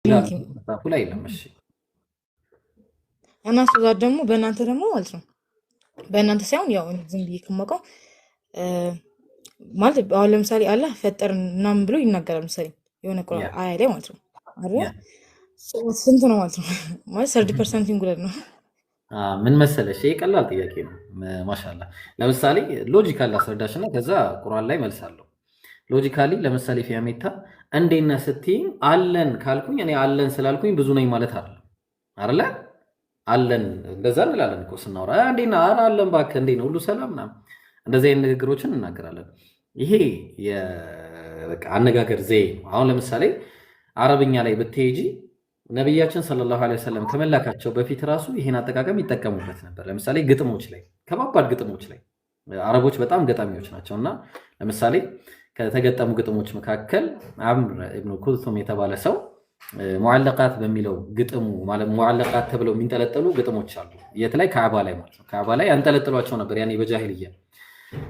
መጽሐፉ ላይ የለም። እሺ እና እሱ ጋር ደግሞ በእናንተ ደግሞ ማለት ነው በእናንተ ሳይሆን ያው ዝም ብዬ ከማውቀው ማለት አሁን ለምሳሌ አላህ ፈጠርን ምናምን ብሎ ይናገራል። ምሳሌ የሆነ ቁርአን አያ ላይ ማለት ነው አይደል? ስንት ነው ማለት ነው? ማለት 30% ይንጉላል ነው። ምን መሰለሽ፣ ይሄ ቀላል ጥያቄ ነው። ማሻአላ ለምሳሌ ሎጂካል ላስረዳሽና ከዛ ቁርአን ላይ መልሳለሁ። ሎጂካሊ ለምሳሌ ፊያሜታ እንዴት ነህ ስትይኝ አለን ካልኩኝ እኔ አለን ስላልኩኝ ብዙ ነኝ ማለት አይደለ? አለን እንደዛ እንላለን እኮ ስናወራ እንዴት ነህ? ኧረ አለን እባክህ እንዴት ነው ሁሉ ሰላም ምናምን እንደዚህ አይነት ንግግሮችን እናገራለን። ይሄ በቃ አነጋገር ዘዬ ነው። አሁን ለምሳሌ አረብኛ ላይ ብትሄጂ ነቢያችን ሰለላሁ ዐለይሂ ወሰለም ከመላካቸው በፊት ራሱ ይሄን አጠቃቀም ይጠቀሙበት ነበር። ለምሳሌ ግጥሞች ላይ፣ ከባባድ ግጥሞች ላይ አረቦች በጣም ገጣሚዎች ናቸው እና ለምሳሌ ከተገጠሙ ግጥሞች መካከል አምር ኢብኑ ኩልቱም የተባለ ሰው ሙዓለቃት በሚለው ግጥሙ ማለት ሙዓለቃት ተብለው የሚንጠለጠሉ ግጥሞች አሉ። የት ላይ? ከዓባ ላይ ማለት ነው። ከዓባ ላይ ያንጠለጥሏቸው ነበር ያኔ በጃሂልያ።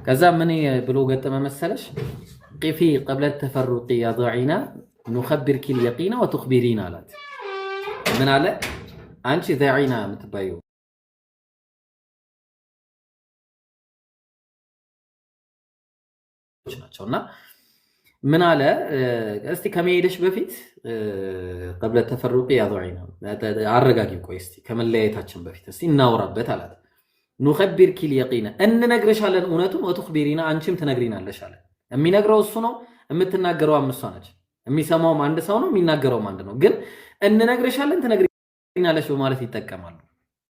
ከዛ ምን ብሎ ገጠመ መሰለሽ? ቂፊ ቀብለ ተፈሩቂ ያ ضعينا نخبرك اليقين وتخبرين አላት። ምን አለ? አንቺ ضعينا የምትባየው ናቸውና ምን አለ? እስቲ ከመሄደሽ በፊት ቀብለ ተፈሩቂ ያ ضعينا አረጋጊ፣ ቆይ እስቲ ከመለያየታችን በፊት እስቲ እናውራበት አላት። ኑኸቢርኪ ልየቂነ እንነግርሻለን እውነቱን፣ ወቱኽቢሪና አንቺም ትነግሪናለሽ አለ። የሚነግረው እሱ ነው፣ የምትናገረው እሷ ነች። የሚሰማውም አንድ ሰው ነው፣ የሚናገረውም አንድ ነው። ግን እንነግርሻለን ትነግሪናለሽ በማለት ይጠቀማሉ።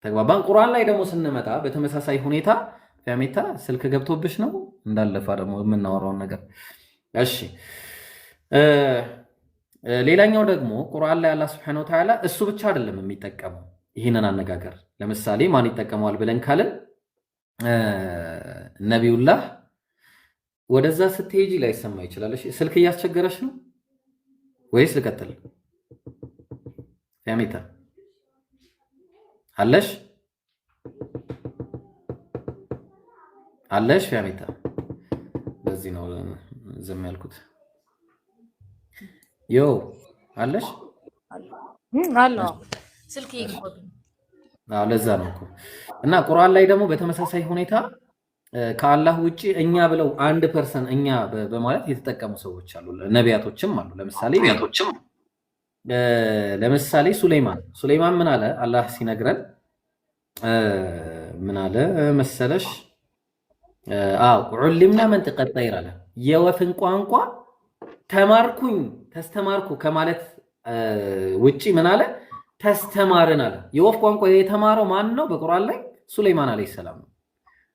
ተግባባን። ቁርአን ላይ ደግሞ ስንመጣ በተመሳሳይ ሁኔታ ፊያሜታ ስልክ ገብቶብሽ ነው እንዳለፋ ደግሞ የምናወራውን ነገር። እሺ ሌላኛው ደግሞ ቁርአን ላይ አላህ ሱብሓነሁ ወተዓላ እሱ ብቻ አይደለም የሚጠቀመው ይህንን አነጋገር። ለምሳሌ ማን ይጠቀመዋል ብለን ካልን ነቢዩላህ ወደዛ ስትሄጂ ላይሰማ ይችላል። እሺ ስልክ እያስቸገረሽ ነው ወይስ ልቀጥል? ፊያሜታ አለሽ አለሽ? ፊያሜታ በዚህ ነው ዝም ያልኩት። ዮ አለሽ? አሎ ስልክ ይቆብኝ። ለዛ ነው እኮ። እና ቁርአን ላይ ደግሞ በተመሳሳይ ሁኔታ ከአላህ ውጪ እኛ ብለው አንድ ፐርሰን እኛ በማለት የተጠቀሙ ሰዎች አሉ፣ ነቢያቶችም አሉ። ለምሳሌ ሱለይማን ምን አለ? አላህ ሲነግረን ምን አለ መሰለሽ? ዑሊምና መንጢቀ ጠይር አለ። የወፍን ቋንቋ ተስተማርኩ ከማለት ውጪ ምን አለ? ተስተማርን አለ። የወፍ ቋንቋ የተማረው ማን ነው? በቁርአን ላይ ሱለይማን አለይሂ ሰላም ነው።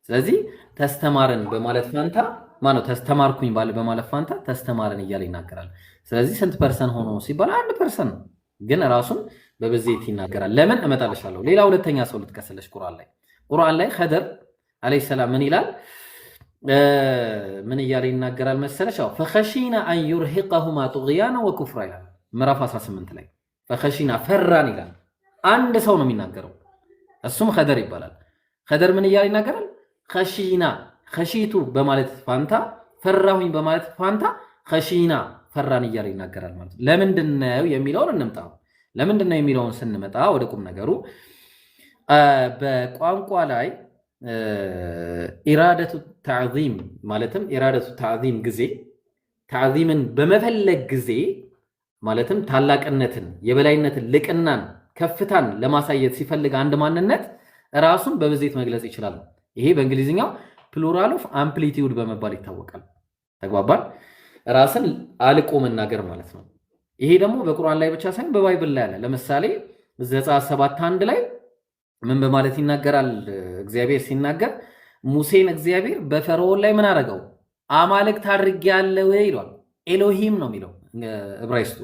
ስለዚህ ተስተማርን በማለት ፋንታ ማን ነው? ተስተማርኩኝ በማለት ፋንታ ተስተማርን እያለ ይናገራል። ስለዚህ ስንት ፐርሰን ሆኖ ሲባል 1% ነው፣ ግን ራሱን በብዜት ይናገራል። ለምን? እመጣልሻለሁ። ሌላ ሁለተኛ ሰው ልጥቀስልሽ። ቁርአን ላይ ኸድር አለይሂ ሰላም ምን ይላል? ምን እያለ ይናገራል መሰለሽ? ፈኸሺና አን ዩርሂቀሁማ ጡግያና ወኩፍራ ይላል ምዕራፍ 18 ላይ። ፈኸሺና ፈራን ይላል። አንድ ሰው ነው የሚናገረው፣ እሱም ኸድር ይባላል። ኸድር ምን እያለ ይናገራል? ኸሺና ኸሺቱ በማለት ፋንታ ፈራሁኝ በማለት ፋንታ ኸሺና ፈራን እያለ ይናገራል ማለት ነው። ለምንድን ነው የሚለውን እንምጣ። ለምንድን ነው የሚለውን ስንመጣ ወደ ቁም ነገሩ በቋንቋ ላይ ኢራደቱ ተዕዚም ማለትም ኢራደቱ ተዕዚም ጊዜ ተዕዚምን በመፈለግ ጊዜ ማለትም ታላቅነትን፣ የበላይነትን፣ ልቅናን፣ ከፍታን ለማሳየት ሲፈልግ አንድ ማንነት ራሱን በብዜት መግለጽ ይችላል። ይሄ በእንግሊዝኛው ፕሉራል ኦፍ አምፕሊቲዩድ በመባል ይታወቃል። ተግባባን። ራስን አልቆ መናገር ማለት ነው። ይሄ ደግሞ በቁርአን ላይ ብቻ ሳይሆን በባይብል ላይ አለ። ለምሳሌ ዘጸአት 7:1 ላይ ምን በማለት ይናገራል? እግዚአብሔር ሲናገር ሙሴን እግዚአብሔር በፈርዖን ላይ ምን አደረገው? አማልክት አድርጌአለሁ ይሏል። ኤሎሂም ነው የሚለው ዕብራይስጡ።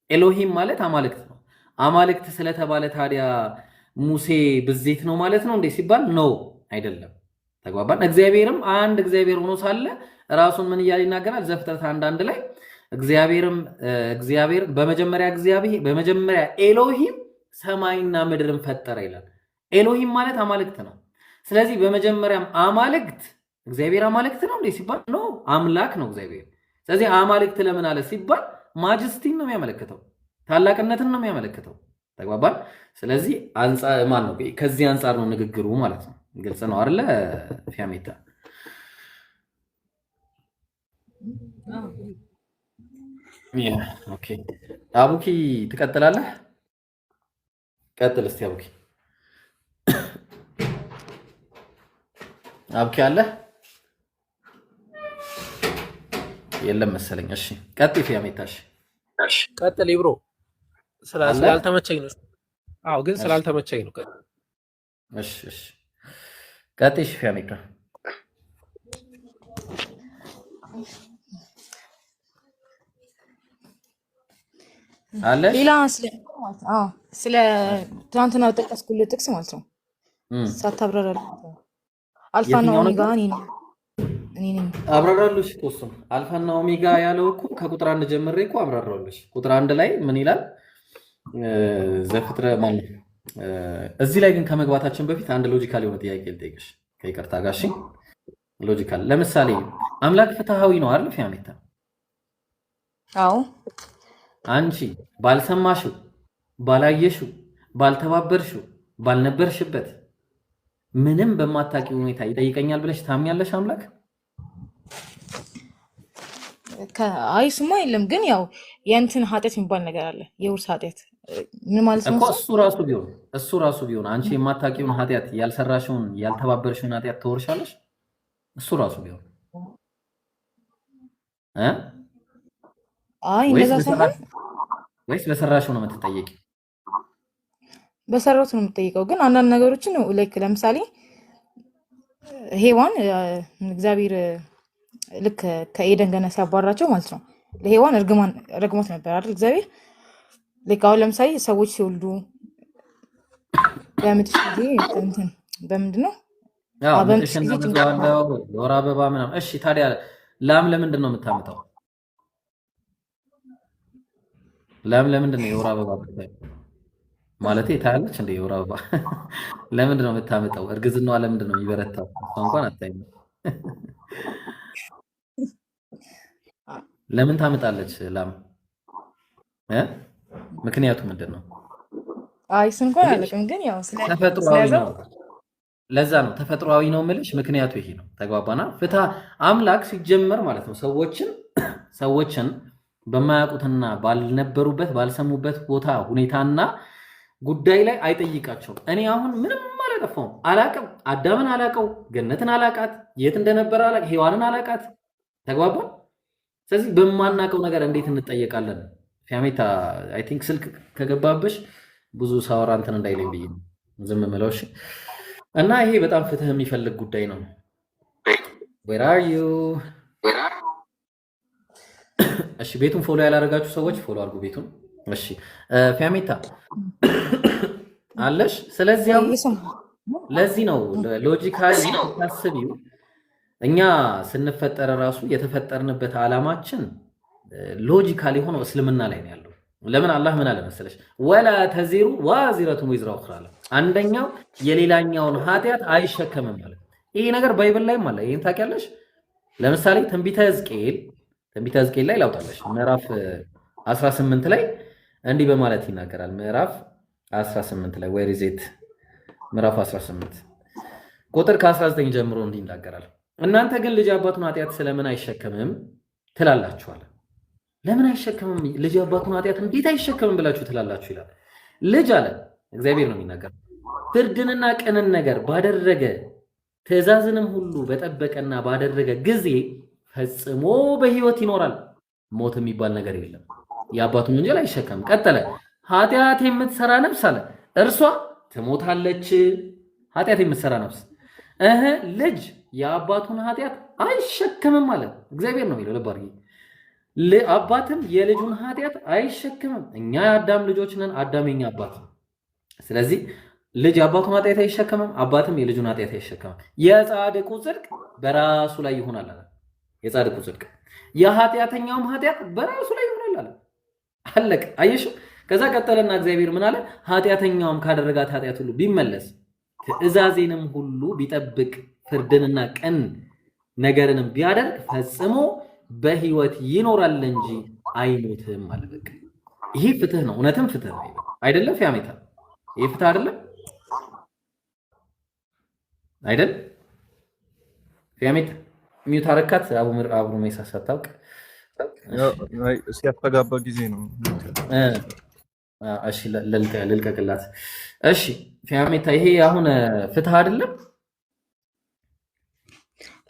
ኤሎሂም ማለት አማልክት ነው። አማልክት ስለተባለ ታዲያ ሙሴ ብዜት ነው ማለት ነው እንዴ ሲባል ነው አይደለም። ተግባባን። እግዚአብሔርም አንድ እግዚአብሔር ሆኖ ሳለ ራሱን ምን እያለ ይናገራል? ዘፍጥረት 1:1 ላይ እግዚአብሔር በመጀመሪያ ኤሎሂም ሰማይና ምድርን ፈጠረ ይላል። ኤሎሂም ማለት አማልክት ነው። ስለዚህ በመጀመሪያም አማልክት እግዚአብሔር አማልክት ነው እንዴ ሲባል ነው አምላክ ነው እግዚአብሔር። ስለዚህ አማልክት ለምን አለ ሲባል ማጀስቲን ነው የሚያመለክተው። ታላቅነትን ነው የሚያመለክተው። ተግባባን። ስለዚህ አንጻር ማን ነው ከዚህ አንጻር ነው ንግግሩ ማለት ነው። ግልጽ ነው አይደለ ፊያሜታ? ኦኬ አቡኪ ትቀጥላለህ? ቀጥል እስቲ አቡኪ። አቡኪ አለ የለም መሰለኝ። እሺ ቀጥይ ፊያሜታሽ። ቀጥል ይብሮ። ስላልተመቸኝ ነው። አዎ ግን ስላልተመቸኝ ነው። እሺ እሺ ቀጥይ ፊያሜታ። አለ ሌላ ስለ ትናንትና ጠቀስኩልህ ጥቅስ ማለት ነው። ሳታብራራለህ አልፋና ኦሜጋ እኔ ነኝ። አብራራለሽ እሱም አልፋና ኦሜጋ ያለው እኮ ከቁጥር 1 ጀምሬ እኮ አብራራለሽ። ቁጥር 1 ላይ ምን ይላል? ዘፍጥረት ማለት እዚህ ላይ ግን ከመግባታችን በፊት አንድ ሎጂካል የሆነ ጥያቄ ልጠይቅሽ ከይቅርታ ጋር። እሺ ሎጂካል። ለምሳሌ አምላክ ፍትሃዊ ነው አይደል ፊያሜታ? አዎ። አንቺ ባልሰማሽው፣ ባላየሽው፣ ባልተባበርሽው፣ ባልነበርሽበት ምንም በማታውቂው ሁኔታ ይጠይቀኛል ብለሽ ታምኛለሽ አምላክ? አይ ስማ የለም። ግን ያው የእንትን ኃጢአት የሚባል ነገር አለ። የውርስ ኃጢአት ምን ማለት ነው? እሱ ራሱ ቢሆን አንቺ የማታውቂውን ኃጢአት ያልሰራሽውን ያልተባበርሽውን ኃጢአት ትወርሻለሽ? እሱ ራሱ ቢሆን አይ እንደዛ ሳይሆን ወይስ በሰራሽው ነው የምትጠየቂ? በሰራሁት ነው የምትጠይቀው። ግን አንዳንድ ነገሮችን ላይክ ለምሳሌ ሔዋን እግዚአብሔር ልክ ከኤደን ገነት ሲያባራቸው ማለት ነው ለሔዋን ረግሞት ነበር አይደል እግዚአብሔር። ልክ አሁን ለምሳሌ ሰዎች ሲወልዱ በምጥሽ ጊዜ እንትን በምንድን ነው ወር አበባ ምናምን። እሺ ታዲያ ላም ለምንድን ነው የምታመጣው? ላም ለምንድን ነው የወር አበባ ማለት ታያለች እንደ የወር አበባ ለምንድን ነው የምታመጣው? እርግዝናዋ ለምንድን ነው የሚበረታው? እሷ እንኳን አታይም። ለምን ታመጣለች ላም? ምክንያቱ ምንድን ነው? አይ እሱን እንኳን አላውቅም፣ ግን ያው ተፈጥሯዊ ነው። ለዛ ነው ተፈጥሯዊ ነው የምልሽ። ምክንያቱ ይሄ ነው። ተግባባና ፍትሐ አምላክ ሲጀመር ማለት ነው ሰዎችን በማያውቁትና ባልነበሩበት ባልሰሙበት ቦታ ሁኔታና ጉዳይ ላይ አይጠይቃቸውም። እኔ አሁን ምንም አላጠፋሁም፣ አላቅም። አዳምን አላቀው፣ ገነትን አላቃት፣ የት እንደነበረ አላቅ፣ ሔዋንን አላቃት። ተግባባን። ስለዚህ በማናውቀው ነገር እንዴት እንጠየቃለን? ፊያሜታ አይ ቲንክ ስልክ ከገባብሽ ብዙ ሳወራ እንትን እንዳይለኝ ብዬ ዝም ምለው። እሺ። እና ይሄ በጣም ፍትህ የሚፈልግ ጉዳይ ነው። ዌር አር ዩ? እሺ ቤቱን ፎሎ ያላደረጋችሁ ሰዎች ፎሎ አድርጉ ቤቱን። እሺ ፊያሜታ አለሽ። ስለዚህ ለዚህ ነው ሎጂካሊ ታስቢው እኛ ስንፈጠር ራሱ የተፈጠርንበት ዓላማችን ሎጂካሊ ሆኖ እስልምና ላይ ነው ያለው። ለምን አላህ ምን አለ መሰለሽ? ወላ ተዚሩ ዋዚረቱን ወዝራ ኡኽራ። አንደኛው የሌላኛውን ኃጢአት አይሸከምም ማለት። ይሄ ነገር ባይብል ላይም አለ። ይሄን ታውቂያለሽ? ለምሳሌ ትንቢተ ሕዝቅኤል ላይ ላውጣለሽ ምዕራፍ 18 ላይ እንዲህ በማለት ይናገራል። ምዕራፍ 18 ላይ ዌር ኢዝ ኢት? ምዕራፍ 18 ቁጥር ከ19 ጀምሮ እንዲህ ይናገራል። እናንተ ግን ልጅ አባቱን ኃጢአት ስለምን አይሸከምም ትላላችኋል። ለምን አይሸከምም? ልጅ አባቱን ኃጢአት እንዴት አይሸከምም ብላችሁ ትላላችሁ ይላል። ልጅ አለ እግዚአብሔር ነው የሚናገር። ፍርድንና ቅንን ነገር ባደረገ ትእዛዝንም ሁሉ በጠበቀና ባደረገ ጊዜ ፈጽሞ በሕይወት ይኖራል። ሞት የሚባል ነገር የለም። የአባቱን ወንጀል አይሸከምም። ቀጠለ። ኃጢአት የምትሰራ ነፍስ አለ እርሷ ትሞታለች። ኃጢአት የምትሰራ ነፍስ ልጅ የአባቱን ኃጢአት አይሸከምም አለ እግዚአብሔር ነው የሚለው። ልብ አድርጊ። አባትም የልጁን ኃጢአት አይሸከምም። እኛ የአዳም ልጆች ነን፣ አዳም የኛ አባት። ስለዚህ ልጅ የአባቱን ኃጢአት አይሸከምም፣ አባትም የልጁን ኃጢአት አይሸከምም። የጻድቁ ጽድቅ በራሱ ላይ ይሆናል አለ። የጻድቁ ጽድቅ የኃጢአተኛውም ኃጢአት በራሱ ላይ ይሆናል አለ። አለቀ። አየሽው? ከዛ ቀጠለና እግዚአብሔር ምን አለ? ኃጢአተኛውም ካደረጋት ኃጢአት ሁሉ ቢመለስ ትእዛዜንም ሁሉ ቢጠብቅ ፍርድንና ቅን ነገርንም ቢያደርግ ፈጽሞ በሕይወት ይኖራል እንጂ አይሞትም አለ። በቃ ይሄ ፍትህ ነው፣ እውነትም ፍትህ ነው አይደለም? ፊያሜታ ይሄ ፍትህ አይደለም አይደል? ፊያሜታ ሚዩት አረካት አቡ ሜሳ ሳታውቅ ሲያስተጋባ ጊዜ ነው። እሺ ልልቀቅላት። እሺ ፊያሜታ ይሄ አሁን ፍትህ አይደለም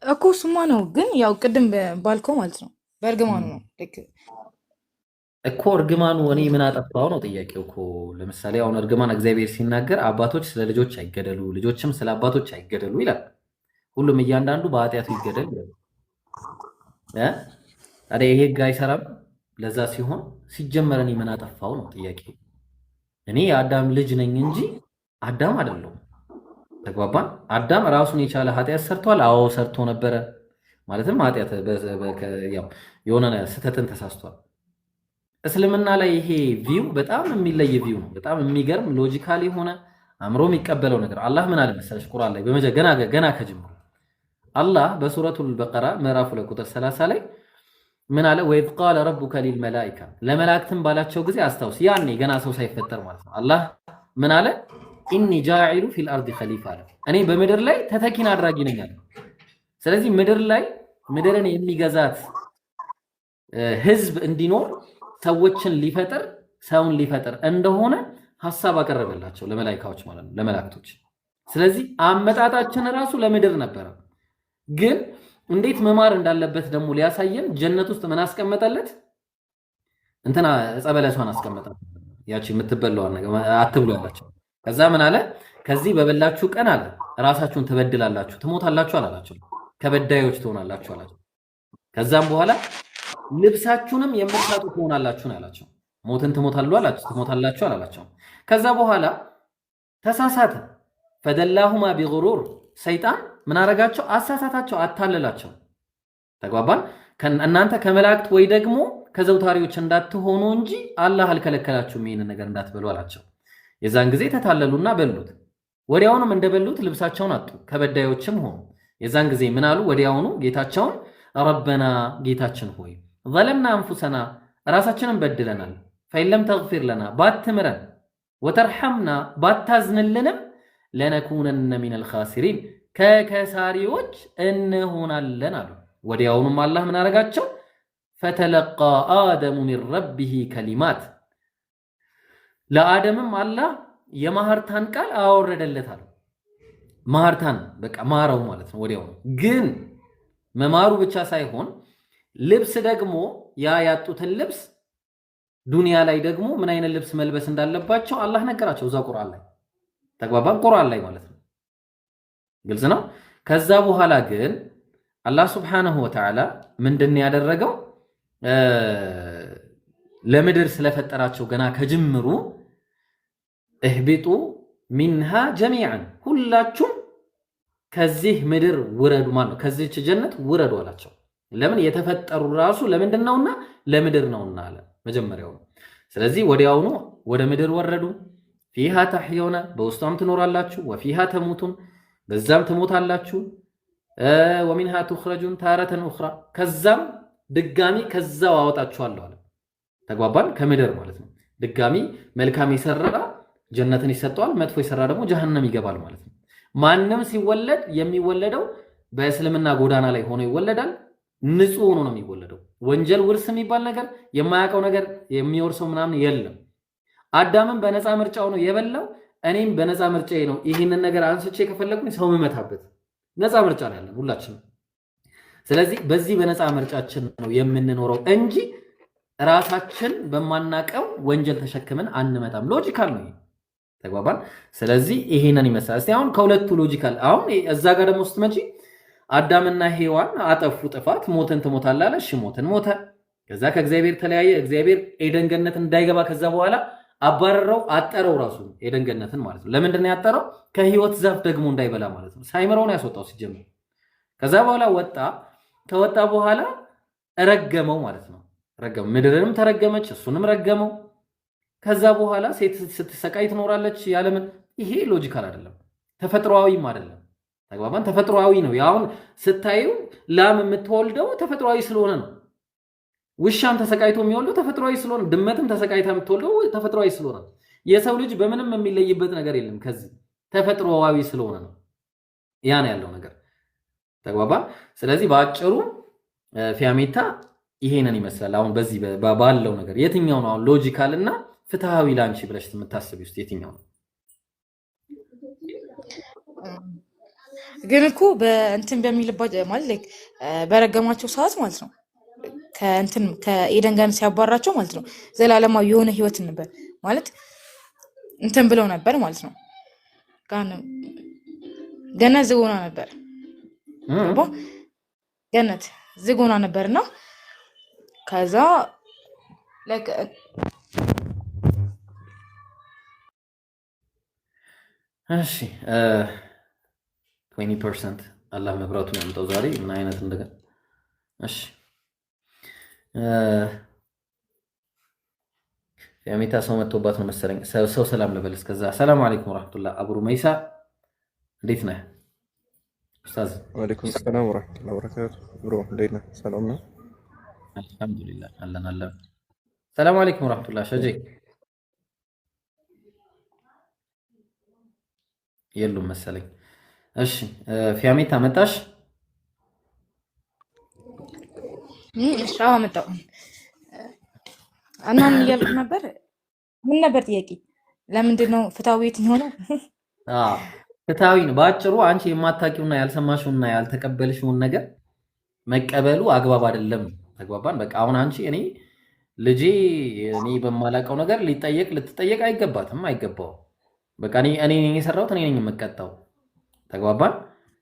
እኮ እሱማ ነው። ግን ያው ቅድም ባልከው ማለት ነው በእርግማኑ ነው እኮ እርግማኑ እኔ ምን አጠፋው ነው ጥያቄው እኮ። ለምሳሌ አሁን እርግማን እግዚአብሔር ሲናገር አባቶች ስለ ልጆች አይገደሉ፣ ልጆችም ስለ አባቶች አይገደሉ ይላል። ሁሉም እያንዳንዱ በኃጢአቱ ይገደል ይላል። ታዲያ ይሄ ህግ አይሰራም? ለዛ ሲሆን ሲጀመር እኔ ምን አጠፋው ነው ጥያቄ። እኔ የአዳም ልጅ ነኝ እንጂ አዳም አይደለሁም። ተግባባን? አዳም ራሱን የቻለ ኃጢአት ሰርቷል። አዎ ሰርቶ ነበረ። ማለትም ኃጢአት የሆነ ስህተትን ተሳስቷል። እስልምና ላይ ይሄ ቪው በጣም የሚለይ ቪው ነው። በጣም የሚገርም ሎጂካል የሆነ አእምሮ የሚቀበለው ነገር። አላህ ምን አለ መሰለሽ ቁርአን ላይ ገና ከጅምሩ አላህ በሱረቱል በቀራ ምዕራፍ 2 ቁጥር 30 ላይ ምን አለ? ወኢዝ ቃለ ረቡከ ሊልመላኢካ ለመላእክትም ባላቸው ጊዜ አስታውስ። ያኔ ገና ሰው ሳይፈጠር ማለት ነው። አላህ ምን አለ? ኢኒ ጃዒሉ ፊል አርዲ ኸሊፋ አለ። እኔ በምድር ላይ ተተኪን አድራጊ ነኝ አለ። ስለዚህ ምድርን የሚገዛት ህዝብ እንዲኖር ሰዎችን ሊፈጥር ሰውን ሊፈጥር እንደሆነ ሐሳብ አቀረበላቸው ለመላእክቶች ማለት ነው፣ ለመላእክቶች። ስለዚህ አመጣጣችን ራሱ ለምድር ነበረ። ግን እንዴት መማር እንዳለበት ደግሞ ሊያሳየን ጀነት ውስጥ ምን አስቀመጠለት? እንትና ዕፀ በለሷን አስቀመጣት። ያቺ የምትበላዋን ነገር አትብሉ ያላቸው። ከዛ ምን አለ? ከዚህ በበላችሁ ቀን አለ ራሳችሁን ትበድላላችሁ፣ ትሞታላችሁ አላላቸው። ከበዳዮች ትሆናላችሁ አላቸው። ከዛም በኋላ ልብሳችሁንም የምታጡ ትሆናላችሁ አላቸው። ሞትን ትሞታላችሁ አላላቸው። ከዛ በኋላ ተሳሳተ። ፈደላሁማ ቢጉሩር ሰይጣን ምን አረጋቸው? አሳሳታቸው፣ አታለላቸው። ተግባባን? እናንተ ከመላእክት ወይ ደግሞ ከዘውታሪዎች እንዳትሆኑ እንጂ አላህ አልከለከላችሁም ይሄንን ነገር እንዳትበሉ አላቸው። የዛን ጊዜ ተታለሉና በሉት። ወዲያውኑም እንደበሉት ልብሳቸውን አጡ፣ ከበዳዮችም ሆኑ። የዛን ጊዜ ምን አሉ? ወዲያውኑ ጌታቸውን ረበና ጌታችን ሆይ ዘለምና አንፉሰና ራሳችንን በድለናል፣ ፈኢለም ተግፊር ለና ባትምረን፣ ወተርሐምና ባታዝንልንም ለነኩነነ ሚነል ኻሲሪን ከከሳሪዎች እንሆናለን አሉ። ወዲያውኑም አላህ ምን አረጋቸው? ፈተለቃ አደሙ ሚን ረቢሂ ከሊማት ለአደምም አላህ የማህርታን ቃል አወረደለት አሉ። ማህርታን በቃ ማረው ማለት ነው ወዲያውኑ። ግን መማሩ ብቻ ሳይሆን ልብስ ደግሞ ያጡትን ልብስ ዱንያ ላይ ደግሞ ምን አይነት ልብስ መልበስ እንዳለባቸው አላህ ነገራቸው እዛ ቁርአን ላይ። ተግባባን? ቁርአን ላይ ማለት ነው። ግልጽ ነው። ከዛ በኋላ ግን አላህ ሱብሓነሁ ወተዓላ ምንድን ያደረገው? ለምድር ስለፈጠራቸው ገና ከጅምሩ እህቢጡ ሚንሃ ጀሚዓን ሁላችሁም ከዚህ ምድር ውረዱ ማለት ነው፣ ከዚህች ጀነት ውረዱ አላቸው። ለምን? የተፈጠሩ ራሱ ለምንድን ነውና ለምድር ነውና አለ መጀመሪያው። ስለዚህ ወዲያውኑ ወደ ምድር ወረዱ። ፊሃ ተሕየውነ በውስጧም ትኖራላችሁ፣ ወፊሃ ተሙቱን በዛም ትሞታላችሁ፣ ወሚንሃ ቱኽረጁን ታረተን ኡኽራ ከዛም ድጋሚ ከዛው አወጣችኋለሁ አለ። ተግባባን? ከምድር ማለት ነው። ድጋሚ መልካም የሰራ ጀነትን ይሰጠዋል፣ መጥፎ የሰራ ደግሞ ጀሃነም ይገባል ማለት ነው። ማንም ሲወለድ የሚወለደው በእስልምና ጎዳና ላይ ሆኖ ይወለዳል። ንጹህ ሆኖ ነው የሚወለደው። ወንጀል ውርስ የሚባል ነገር የማያውቀው ነገር የሚወርሰው ምናምን የለም። አዳምም በነፃ ምርጫው ነው የበላው። እኔም በነፃ ምርጫዬ ነው ይህንን ነገር አንስቼ ከፈለኩኝ ሰው መመታበት ነፃ ምርጫ ነው ያለን ሁላችንም። ስለዚህ በዚህ በነፃ ምርጫችን ነው የምንኖረው እንጂ ራሳችን በማናቀው ወንጀል ተሸክመን አንመጣም። ሎጂካል ነው። ተግባባን? ስለዚህ ይሄንን ይመስላል። እስቲ አሁን ከሁለቱ ሎጂካል አሁን እዛ ጋር ደግሞ ስትመጪ አዳምና ሔዋን አጠፉ ጥፋት፣ ሞትን ትሞታለህ አለ። እሺ ሞትን ሞተ። ከዛ ከእግዚአብሔር ተለያየ። እግዚአብሔር ኤደን ገነትን እንዳይገባ ከዛ በኋላ አባረረው፣ አጠረው ራሱ ኤደን ገነትን ማለት ነው። ለምንድን ነው ያጠረው? ከህይወት ዛፍ ደግሞ እንዳይበላ ማለት ነው። ሳይመረውን ያስወጣው ሲጀምር። ከዛ በኋላ ወጣ። ከወጣ በኋላ ረገመው ማለት ነው። ረገመው፣ ምድርንም ተረገመች፣ እሱንም ረገመው። ከዛ በኋላ ሴት ስትሰቃይ ትኖራለች ያለምን። ይሄ ሎጂካል አይደለም፣ ተፈጥሯዊም አይደለም። ተግባባን? ተፈጥሯዊ ነው። ያውን ስታዩ ላም የምትወልደው ተፈጥሯዊ ስለሆነ ነው። ውሻም ተሰቃይቶ የሚወልደው ተፈጥሯዊ ስለሆነ፣ ድመትም ተሰቃይታ የምትወልደው ተፈጥሯዊ ስለሆነ፣ የሰው ልጅ በምንም የሚለይበት ነገር የለም ከዚህ ተፈጥሮዋዊ ስለሆነ ነው። ያ ነው ያለው ነገር። ተግባባ። ስለዚህ በአጭሩ ፊያሜታ ይሄንን ይመስላል። አሁን በዚህ ባለው ነገር የትኛው ነው አሁን ሎጂካል እና ፍትሃዊ ላንቺ ብለሽ የምታስቢ ውስጥ የትኛው ነው? ግን እኮ በእንትን በሚልባቸው ማለት በረገማቸው ሰዓት ማለት ነው ከእንትን ከኤደን ጋር ሲያባራቸው ማለት ነው ዘላለማዊ የሆነ ህይወት ነበር ማለት እንትን ብለው ነበር ማለት ነው። ገነት ዝግ ሆና ነበር፣ ገነት ዝግ ሆና ነበርና ከዛ እሺ 20% አላህ መብራቱን ያምጣው ዛሬ ምን አይነት እንደገና። እሺ ፊያሜታ ሰው መጥቶባት ነው መሰለኝ። ሰው ሰላም ልበል እስከዛ። ሰላም አለይኩም ወራህመቱላህ። አብሩ መይሳ እንዴት ነህ ኡስታዝ? ወአለይኩም ሰላም ወራህመቱላሂ ወበረካቱ። ብሮ እንዴት ነህ? ሰላም ነው? አልሐምዱሊላህ አለን። ሰላም አለይኩም ወራህመቱላህ። ሸጄ የሉም መሰለኝ። እሺ ፊያሜታ መጣሽ? እሺ መጣሁ። እና ምን እያልኩ ነበር? ምን ነበር ጥያቄ? ለምንድን ነው ፍትሃዊ የትኛው ነው? ፍትሃዊ ነው በአጭሩ። አንቺ የማታውቂውና ያልሰማሽውና ያልተቀበልሽውን ነገር መቀበሉ አግባብ አይደለም። ተግባባን? በቃ አሁን አንቺ ልጄ እኔ በማላውቀው ነገር ልትጠየቅ አይገባትም፣ አይገባውም። በቃ እኔ የሰራሁት እኔ ነኝ የምቀጣው። ተግባባን?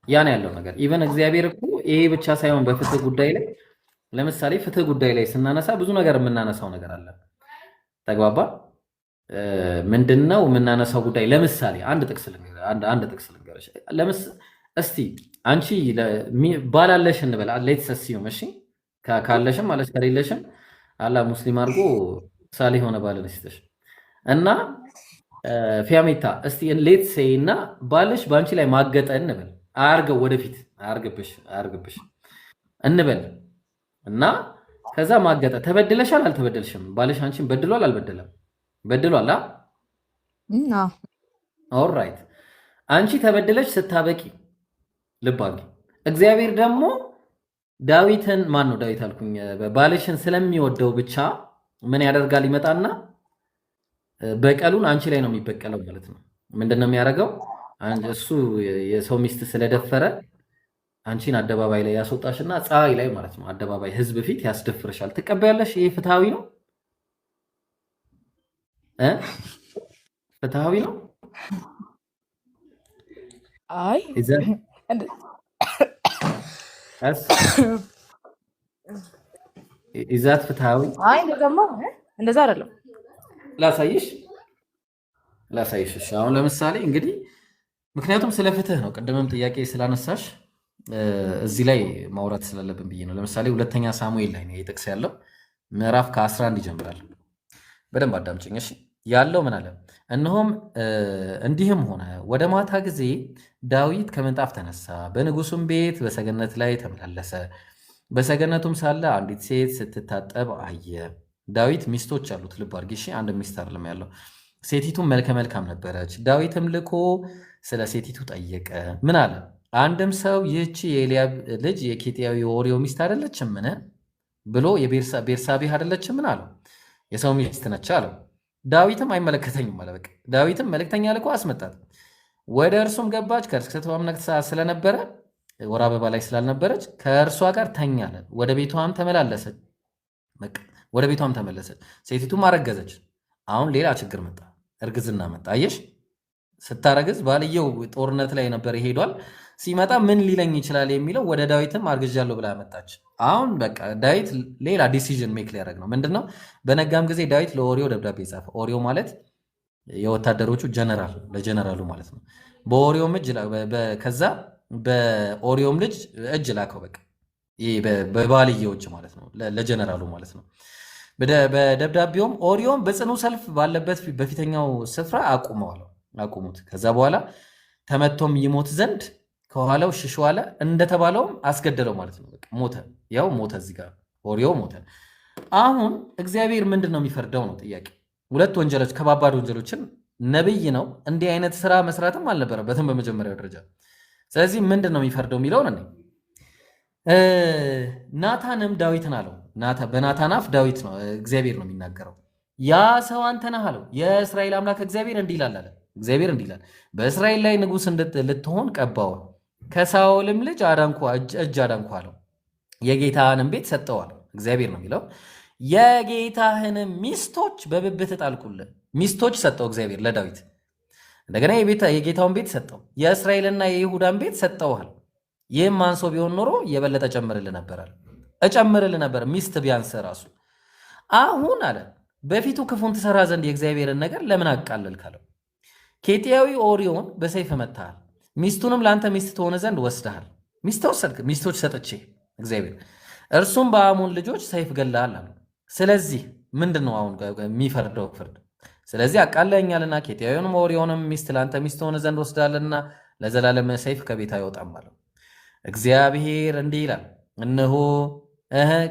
ያ ነው ያለው ነገር። ኢቨን እግዚአብሔር እኮ ይሄ ብቻ ሳይሆን በፍትህ ጉዳይ ላይ ለምሳሌ ፍትህ ጉዳይ ላይ ስናነሳ ብዙ ነገር የምናነሳው ነገር አለ። ተግባባን? ምንድነው የምናነሳው ጉዳይ? ለምሳሌ አንድ ጥቅስ ልንገርሽ። እስቲ አንቺ ባላለሽ እንበል ሌትስ አስዩም። እሺ ካለሽም ማለት ከሌለሽም አላህ ሙስሊም አድርጎ ሳሌ ሆነ ባልን ይስጥሽ እና ፊያሜታ እስቲ ሌትስ ሴይ እና ባልሽ በአንቺ ላይ ማገጠ እንበል። አያርገው ወደፊት አያርግብሽ እንበል እና ከዛ ማገጠ። ተበድለሻል አልተበደልሽም? ባልሽ አንቺን በድሏል አልበደለም? በድሏል። ኦልራይት። አንቺ ተበድለሽ ስታበቂ ልብ አድርጊ። እግዚአብሔር ደግሞ ዳዊትን ዳዊት አልኩኝ፣ ባልሽን ስለሚወደው ብቻ ምን ያደርጋል? ይመጣና በቀሉን አንቺ ላይ ነው የሚበቀለው ማለት ነው። ምንድነው የሚያደርገው? እሱ የሰው ሚስት ስለደፈረ አንቺን አደባባይ ላይ ያስወጣሽና ፀሐይ ላይ ማለት ነው አደባባይ ህዝብ ፊት ያስደፍርሻል። ትቀበያለሽ? ይሄ ፍትሃዊ ነው? ፍትሃዊ ነው? አይ ኢዛት ፍትሃዊ? አይ እንደዛ አይደለም። ላሳይሽ። እሺ አሁን ለምሳሌ እንግዲህ ምክንያቱም ስለ ፍትህ ነው ቅድምም ጥያቄ ስላነሳሽ እዚህ ላይ ማውራት ስላለብን ብዬ ነው። ለምሳሌ ሁለተኛ ሳሙኤል ላይ ነው የጥቅስ ያለው ምዕራፍ ከ11 ይጀምራል። በደንብ አዳምጪኝ እሺ። ያለው ምን አለ? እነሆም እንዲህም ሆነ ወደ ማታ ጊዜ ዳዊት ከምንጣፍ ተነሳ፣ በንጉሱም ቤት በሰገነት ላይ ተመላለሰ። በሰገነቱም ሳለ አንዲት ሴት ስትታጠብ አየ። ዳዊት ሚስቶች አሉት፣ ልብ አድርጊ እሺ። አንድ ሚስት አይደለም ያለው። ሴቲቱም መልከ መልካም ነበረች። ዳዊትም ልኮ ስለ ሴቲቱ ጠየቀ። ምን አለ? አንድም ሰው ይህቺ የኤልያብ ልጅ የኬጢያዊ የኦርዮ ሚስት አይደለችምን ብሎ የቤርሳቤህ አይደለችምን አለው። የሰው ሚስት ነች አለው። ዳዊትም አይመለከተኝም አለ። በቃ ዳዊትም መልእክተኛ ልኮ አስመጣት። ወደ እርሱም ገባች። ከእርክሰቷም ነቅታ ስለነበረ ወር አበባ ላይ ስላልነበረች ከእርሷ ጋር ተኛለ። ወደ ቤቷም ተመላለሰች። ወደ ቤቷም ተመለሰች። ሴቲቱም አረገዘች። አሁን ሌላ ችግር መጣ፣ እርግዝና መጣ። አየሽ፣ ስታረግዝ ባልየው ጦርነት ላይ ነበር ሄዷል። ሲመጣ ምን ሊለኝ ይችላል የሚለው ወደ ዳዊትም አርግዣለሁ ብላ መጣች። አሁን በቃ ዳዊት ሌላ ዲሲዥን ሜክ ሊያደርግ ነው። ምንድነው? በነጋም ጊዜ ዳዊት ለኦሪዮ ደብዳቤ ጻፈ። ኦሪዮ ማለት የወታደሮቹ ጀነራል፣ ለጀነራሉ ማለት ነው። በኦሪዮም እጅ ከዛ በኦሪዮም ልጅ እጅ ላከው። በቃ ይሄ በባልየው እጅ ማለት ነው፣ ለጀነራሉ ማለት ነው። በደብዳቤውም ኦሪዮም በጽኑ ሰልፍ ባለበት በፊተኛው ስፍራ አቁሙት። ከዛ በኋላ ተመቶም ይሞት ዘንድ ከኋላው ሽሹ አለ። እንደተባለውም አስገደለው ማለት ነው። በቃ ሞተ። ያው ሞተ፣ እዚህ ጋር ኦሪዮ ሞተ። አሁን እግዚአብሔር ምንድነው የሚፈርደው ነው ጥያቄ። ሁለት ወንጀሎች ከባባድ ወንጀሎችን ነብይ ነው እንዲህ አይነት ስራ መስራትም አልነበረበትም በመጀመሪያው ደረጃ። ስለዚህ ምንድነው የሚፈርደው የሚለውን እኔ ናታንም ዳዊትን አለው። በናታን አፍ ዳዊት ነው እግዚአብሔር ነው የሚናገረው። ያ ሰው አንተ ነህ አለው። የእስራኤል አምላክ እግዚአብሔር እንዲህ ይላል አለ። እግዚአብሔር እንዲህ ይላል በእስራኤል ላይ ንጉሥ ልትሆን ቀባው፣ ከሳኦልም ልጅ እጅ አዳንኩ አለው። የጌታህንም ቤት ሰጠዋል። እግዚአብሔር ነው የሚለው። የጌታህንም ሚስቶች በብብት ጣልኩልህ። ሚስቶች ሰጠው እግዚአብሔር ለዳዊት። እንደገና የጌታውን ቤት ሰጠው። የእስራኤልና የይሁዳን ቤት ሰጠውሃል። ይህም አንሶ ቢሆን ኖሮ የበለጠ እጨምርልህ ነበር ሚስት ቢያንስ ራሱ። አሁን አለ በፊቱ ክፉን ትሰራ ዘንድ የእግዚአብሔርን ነገር ለምን አቃለልክ አለው። ኬጢያዊ ኦርዮን በሰይፍ መታሃል፣ ሚስቱንም ለአንተ ሚስት ትሆነ ዘንድ ወስደሃል። ሚስቶች ሰጥቼ እግዚአብሔር እርሱም በአሞን ልጆች ሰይፍ ገለሃል አለው። ስለዚህ ምንድን ነው አሁን የሚፈርደው ፍርድ? ስለዚህ አቃለኛልና ኬጢያዊውንም ኦርዮንም ሚስት ለአንተ ሚስት ትሆነ ዘንድ ወስደሃልና ለዘላለም ሰይፍ ከቤት አይወጣም አለው። እግዚአብሔር እንዲህ ይላል እነሆ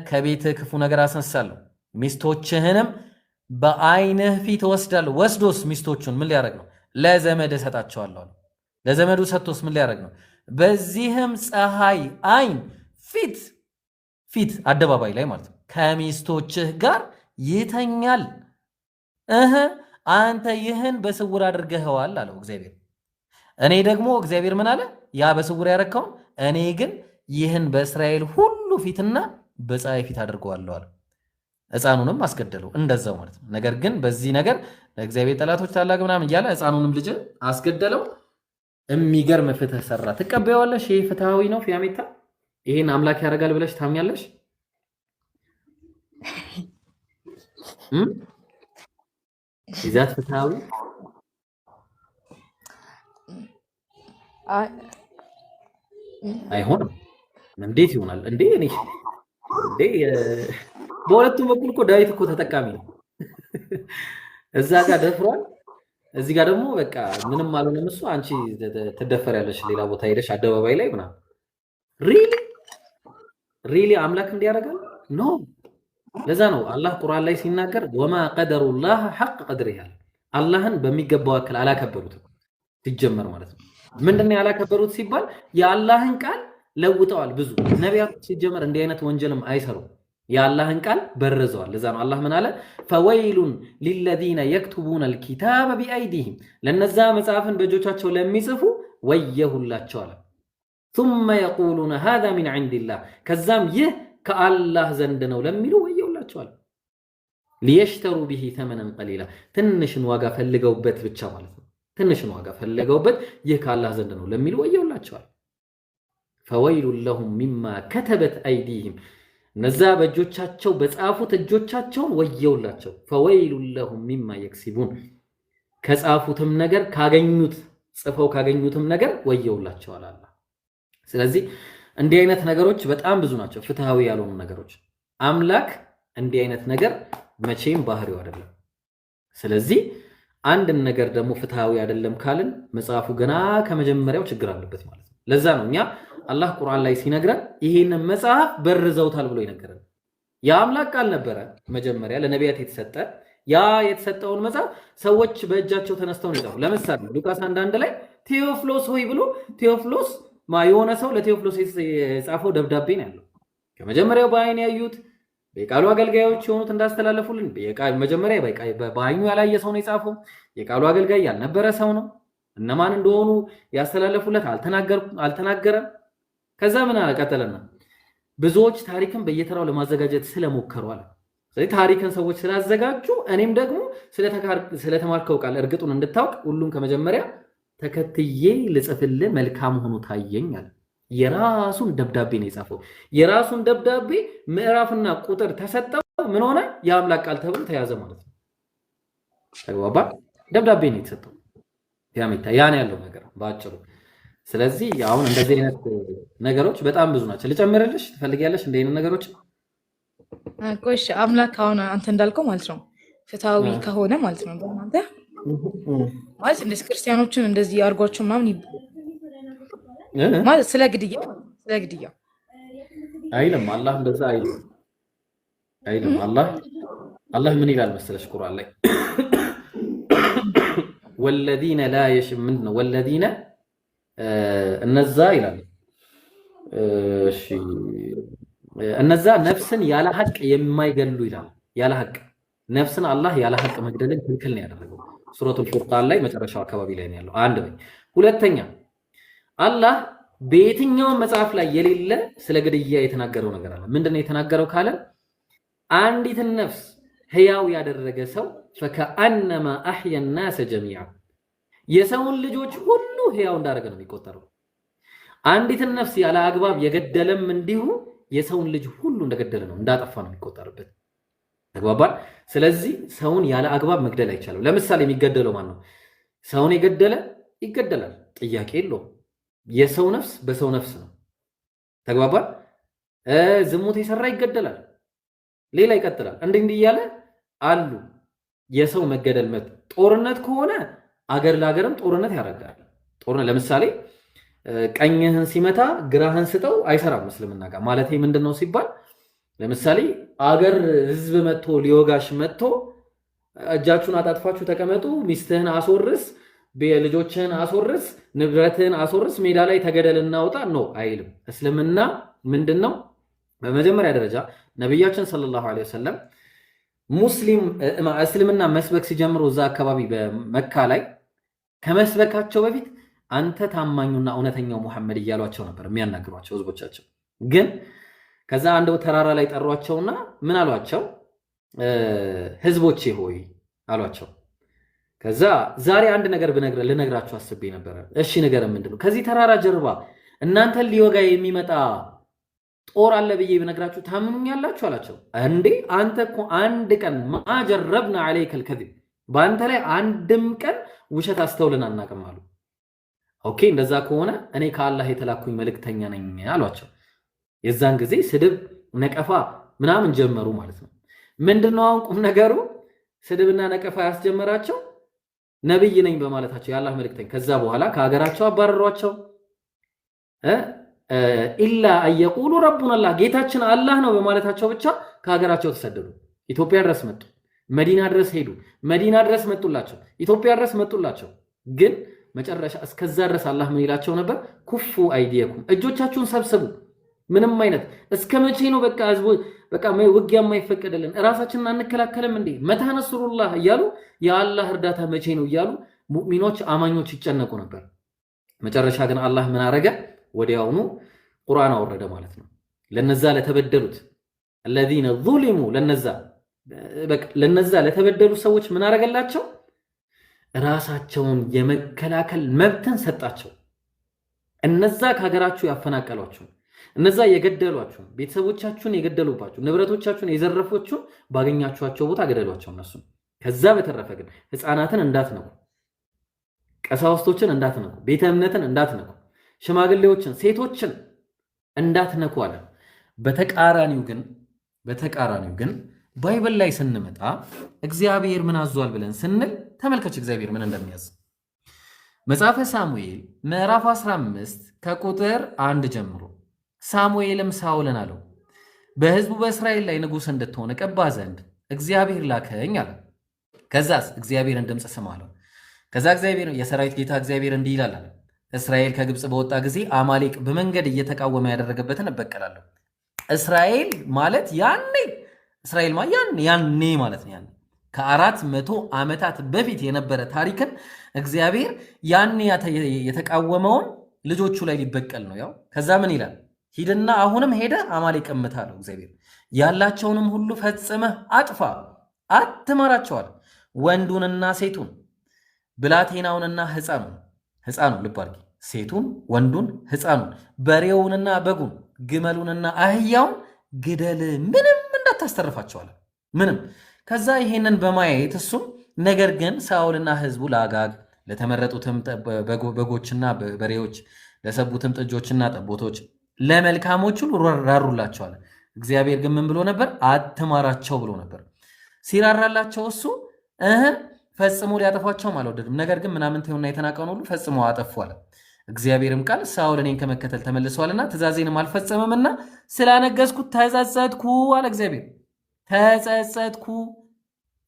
ከቤትህ ክፉ ነገር አስነሳለሁ፣ ሚስቶችህንም በዓይንህ ፊት እወስዳለሁ። ወስዶስ ሚስቶቹን ምን ሊያደርግ ነው? ለዘመድ እሰጣቸዋለሁ። ለዘመዱ ሰጥቶስ ምን ሊያደርግ ነው? በዚህም ፀሐይ ዓይን ፊት አደባባይ ላይ ማለት ነው ከሚስቶችህ ጋር ይተኛል። አንተ ይህን በስውር አድርገኸዋል አለው እግዚአብሔር። እኔ ደግሞ እግዚአብሔር ምን አለ? ያ በስውር ያረከውን እኔ ግን ይህን በእስራኤል ሁሉ ፊትና በፀሐይ ፊት አድርገዋለሁ አለ። ሕፃኑንም አስገደለው እንደዛው ማለት ነው። ነገር ግን በዚህ ነገር ለእግዚአብሔር ጠላቶች ታላቅ ምናምን እያለ ሕፃኑንም ልጅ አስገደለው። የሚገርም ፍትህ ሰራ። ትቀበያዋለሽ? ይህ ፍትሃዊ ነው? ፊያሜታ ይሄን አምላክ ያደርጋል ብለሽ ታምኛለሽ? ይዛት ፍትሃዊ አይሆንም። እንዴት ይሆናል እንዴ? በሁለቱም በኩል እኮ ዳዊት እኮ ተጠቃሚ ነው። እዛ ጋር ደፍሯል፣ እዚህ ጋር ደግሞ በቃ ምንም አልሆነም እሱ። አንቺ ትደፈሪያለሽ ሌላ ቦታ ሄደሽ አደባባይ ላይ ምናምን። ሪሊ አምላክ እንዲያደርጋል ኖ። ለዛ ነው አላህ ቁርአን ላይ ሲናገር ወማ ቀደሩላህ ሐቅ ቀድሪህ ያለ። አላህን በሚገባው አክል አላከበሩትም ሲጀመር ማለት ነው። ምንድነው ያላከበሩት ሲባል የአላህን ቃል ለውጠዋል። ብዙ ነቢያት ሲጀመር እንዲህ አይነት ወንጀልም አይሰሩም። የአላህን ቃል በርዘዋል። ለዛ ነው አላህ ምን አለ? ፈወይሉን ሊለዚነ የክቱቡነ አልኪታበ ቢአይዲሂም፣ ለነዛ መጽሐፍን በእጆቻቸው ለሚጽፉ ወየሁላቸው አለ። ثم يقولون هذا من عند الله፣ ከዛም ይህ ከአላህ ዘንድ ነው ለሚሉ ወየሁላቸው አለ። ሊየሽተሩ ቢሂ ተመነን ቀሊላ፣ ትንሽን ዋጋ ፈልገውበት ብቻ ማለት ነው። ትንሽን ዋጋ ፈልገውበት ይህ ከአላህ ዘንድ ነው ለሚሉ ወየሁላቸው አለ። ፈወይሉን ለሁም ሚማ ከተበት አይዲሂም፣ እነዛ በእጆቻቸው በጻፉት እጆቻቸውን ወየውላቸው። ፈወይሉን ለሁም ሚማ የክሲቡን፣ ከጻፉትም ነገር ካገኙት ጽፈው ካገኙትም ነገር ወየውላቸዋል አላህ። ስለዚህ እንዲህ አይነት ነገሮች በጣም ብዙ ናቸው፣ ፍትሃዊ ያልሆኑ ነገሮች። አምላክ እንዲህ አይነት ነገር መቼም ባህሪው አይደለም። ስለዚህ አንድን ነገር ደግሞ ፍትሃዊ አይደለም ካልን መጽሐፉ ገና ከመጀመሪያው ችግር አለበት ማለት ነው። ለዛ ነው እኛ አላህ ቁርአን ላይ ሲነግረን ይሄንን መጽሐፍ በርዘውታል ብሎ ይነገረን። የአምላክ ቃል ነበረ መጀመሪያ ለነቢያት የተሰጠ። ያ የተሰጠውን መጽሐፍ ሰዎች በእጃቸው ተነስተው ነው የጻፉ። ለምሳሌ ሉቃስ 1:1 ላይ ቴዎፍሎስ ሆይ ብሎ ቴዎፍሎስ የሆነ ሰው ለቴዎፍሎስ የጻፈው ደብዳቤ ነው ያለው። ከመጀመሪያው በአይን ያዩት የቃሉ አገልጋዮች የሆኑት እንዳስተላለፉልን መጀመሪያ በአይኑ ያላየ ሰው ነው የጻፈው። የቃሉ አገልጋይ ያልነበረ ሰው ነው። እነማን እንደሆኑ ያስተላለፉለት አልተናገረም። ከዛ ምን አለ ቀጠለና ብዙዎች ታሪክን በየተራው ለማዘጋጀት ስለሞከሩ አለ። ስለዚህ ታሪክን ሰዎች ስላዘጋጁ እኔም ደግሞ ስለተማርከው ቃል እርግጡን እንድታውቅ ሁሉም ከመጀመሪያ ተከትዬ ልጽፍልህ መልካም ሆኖ ታየኝ አለ። የራሱን ደብዳቤ ነው የጻፈው። የራሱን ደብዳቤ ምዕራፍና ቁጥር ተሰጠው። ምን ሆነ? የአምላክ ቃል ተብሎ ተያዘ ማለት ነው። ተግባባ? ደብዳቤ ነው የተሰጠው። ያሜታ ያን ያለው ነገር ባጭሩ። ስለዚህ አሁን እንደዚህ አይነት ነገሮች በጣም ብዙ ናቸው። ልጨምርልሽ ትፈልጊያለሽ? እንደ አይነት ነገሮች ቆይሽ አምላክ አሁን አንተ እንዳልከው ማለት ነው ፍትሃዊ ከሆነ ማለት ነው በእናንተ ማለት እንደዚህ ክርስቲያኖችን እንደዚህ አድርጓቸው ምናምን ማለት ስለ ግድያ አይልም። አላህ እንደዛ አይልም። አይልም። አላህ ምን ይላል መሰለሽ ቁርአን ላይ ወለዚነ ላ የሽምን ነው ወለዚነ እነዛ ይላል። እሺ እነዛ ነፍስን ያለ ሐቅ የማይገሉ ይላል። ያለ ሐቅ ነፍስን አላህ ያለ ሐቅ መግደልን ክልክል ነው ያደረገው። ሱረቱል ፉርቃን ላይ መጨረሻው አካባቢ ላይ ነው ያለው። አንድ ነው። ሁለተኛ አላህ በየትኛውም መጽሐፍ ላይ የሌለ ስለ ግድያ የተናገረው ነገር አለ። ምንድነው የተናገረው ካለ አንዲትን ነፍስ ህያው ያደረገ ሰው ፈከአነማ አህያ الناس جميعا የሰውን ልጆች ሁሉ ህያው እንዳደረገ ነው የሚቆጠረው። አንዲትን ነፍስ ያለ አግባብ የገደለም እንዲሁ የሰውን ልጅ ሁሉ እንደገደለ ነው እንዳጠፋ ነው የሚቆጠርበት። ተግባባል። ስለዚህ ሰውን ያለ አግባብ መግደል አይቻልም። ለምሳሌ የሚገደለው ማን ነው? ሰውን የገደለ ይገደላል፣ ጥያቄ የለውም። የሰው ነፍስ በሰው ነፍስ ነው። ተግባባል። ዝሙት የሰራ ይገደላል። ሌላ ይቀጥላል። እንዲህ እያለ አሉ የሰው መገደል መብት። ጦርነት ከሆነ አገር ለአገርም ጦርነት ያደርጋል። ጦርነት ለምሳሌ ቀኝህን ሲመታ ግራህን ስጠው አይሰራም እስልምና ጋር። ማለት ምንድነው ሲባል ለምሳሌ አገር ህዝብ መጥቶ ሊወጋሽ መጥቶ እጃችሁን አጣጥፋችሁ ተቀመጡ፣ ሚስትህን አስወርስ፣ ልጆችህን አስወርስ፣ ንብረትህን አስወርስ፣ ሜዳ ላይ ተገደል እናውጣ ነው አይልም። እስልምና ምንድነው? በመጀመሪያ ደረጃ ነብያችን ሰለላሁ ዐለይሂ ወሰለም እስልምና መስበክ ሲጀምሩ እዛ አካባቢ በመካ ላይ ከመስበካቸው በፊት አንተ ታማኙና እውነተኛው ሙሐመድ እያሏቸው ነበር የሚያናግሯቸው ህዝቦቻቸው። ግን ከዛ አንድ ተራራ ላይ ጠሯቸውና ምን አሏቸው? ህዝቦቼ ሆይ አሏቸው። ከዛ ዛሬ አንድ ነገር ልነግራችሁ አስቤ ነበረ። እሺ ነገር ምንድነው? ከዚህ ተራራ ጀርባ እናንተን ሊወጋ የሚመጣ ጦር አለ ብዬ ብነግራችሁ ታምኑኛላችሁ አላቸው። እንዴ አንተ እኮ አንድ ቀን ማጀረብና አለይከል ከዚብ በአንተ ላይ አንድም ቀን ውሸት አስተውልን አናውቅም አሉ። ኦኬ እንደዛ ከሆነ እኔ ከአላህ የተላኩኝ መልእክተኛ ነኝ አሏቸው። የዛን ጊዜ ስድብ ነቀፋ ምናምን ጀመሩ ማለት ነው። ምንድነው አሁን ቁም ነገሩ? ስድብና ነቀፋ ያስጀመራቸው ነብይ ነኝ በማለታቸው የአላህ መልእክተኛ። ከዛ በኋላ ከሀገራቸው አባረሯቸው። ኢላ አየቁሉ ረቡና አላህ ጌታችን አላህ ነው በማለታቸው ብቻ ከሀገራቸው ተሰደዱ። ኢትዮጵያ ድረስ መጡ። መዲና ድረስ ሄዱ። መዲና ድረስ መጡላቸው። ኢትዮጵያ ድረስ መጡላቸው። ግን መጨረሻ እስከዛ ድረስ አላህ ምን ይላቸው ነበር? ኩፉ አይዲየኩም እጆቻችሁን ሰብስቡ። ምንም አይነት እስከ መቼ ነው በቃ ውጊያ የማይፈቀደልን? ራሳችንን አንከላከልም እንዴ? መታ ነስሩላህ እያሉ የአላህ እርዳታ መቼ ነው እያሉ ሙእሚኖች አማኞች ይጨነቁ ነበር። መጨረሻ ግን አላህ ምን አረገ? ወዲያውኑ ቁርአን አወረደ ማለት ነው። ለነዛ ለተበደሉት الذين ظلموا ለነዛ ለተበደሉ ሰዎች ምን አረገላቸው? ራሳቸውን የመከላከል መብትን ሰጣቸው። እነዛ ከሀገራችሁ ያፈናቀሏችሁ፣ እነዛ የገደሏችሁ፣ ቤተሰቦቻችሁን የገደሉባችሁ፣ ንብረቶቻችሁን የዘረፎችሁ ባገኛችኋቸው ቦታ ገደሏቸው እነሱ። ከዛ በተረፈ ግን ህፃናትን እንዳትነኩ፣ ቀሳውስቶችን እንዳትነኩ፣ ቤተ እምነትን እንዳትነኩ፣ ሽማግሌዎችን ሴቶችን እንዳትነኩ አለ። በተቃራኒው ግን ባይብል ላይ ስንመጣ እግዚአብሔር ምን አዟል ብለን ስንል ተመልከች እግዚአብሔር ምን እንደሚያዝ። መጽሐፈ ሳሙኤል ምዕራፍ 15 ከቁጥር 1 ጀምሮ ሳሙኤልም ሳኦልን አለው በህዝቡ በእስራኤል ላይ ንጉሥ እንድትሆን እቀባ ዘንድ እግዚአብሔር ላከኝ አለ። ከዛስ እግዚአብሔርን ድምፅ ስማ አለው። ከዛ እግዚአብሔር የሰራዊት ጌታ እግዚአብሔር እንዲህ ይላል አለ እስራኤል ከግብፅ በወጣ ጊዜ አማሌቅ በመንገድ እየተቃወመ ያደረገበትን እበቀላለሁ። እስራኤል ማለት ያኔ ማለት ነው። ያኔ ከ400 ዓመታት በፊት የነበረ ታሪክን እግዚአብሔር ያኔ የተቃወመውን ልጆቹ ላይ ሊበቀል ነው። ያው ከዛ ምን ይላል? ሂድና አሁንም ሄደ አማሌቅ ምታ አለው እግዚአብሔር። ያላቸውንም ሁሉ ፈጽመህ አጥፋ፣ አትማራቸዋል። ወንዱንና ሴቱን፣ ብላቴናውንና ሕፃኑን ልብ አድርጊ፣ ሴቱን፣ ወንዱን፣ ሕፃኑን፣ በሬውንና በጉን፣ ግመሉንና አህያውን ግደል፣ ምንም እንዳታስተርፋቸዋል፣ ምንም። ከዛ ይሄንን በማየት እሱም ነገር ግን ሳኦልና ህዝቡ ለአጋግ ለተመረጡትም በጎችና በሬዎች ለሰቡትም ጥጆችና ጠቦቶች ለመልካሞቹ ራሩላቸዋል። እግዚአብሔር ግን ምን ብሎ ነበር? አትማራቸው ብሎ ነበር። ሲራራላቸው እሱ ፈጽሞ ሊያጠፏቸውም አልወደድም። ነገር ግን ምናምንቴውና የተናቀውን ሁሉ ፈጽሞ አጠፏል። እግዚአብሔርም ቃል ሳኦል እኔን ከመከተል ተመልሷልና ትእዛዜንም አልፈጸመምና ስላነገስኩት ተጸጸትኩ አለ እግዚአብሔር። ተጸጸትኩ።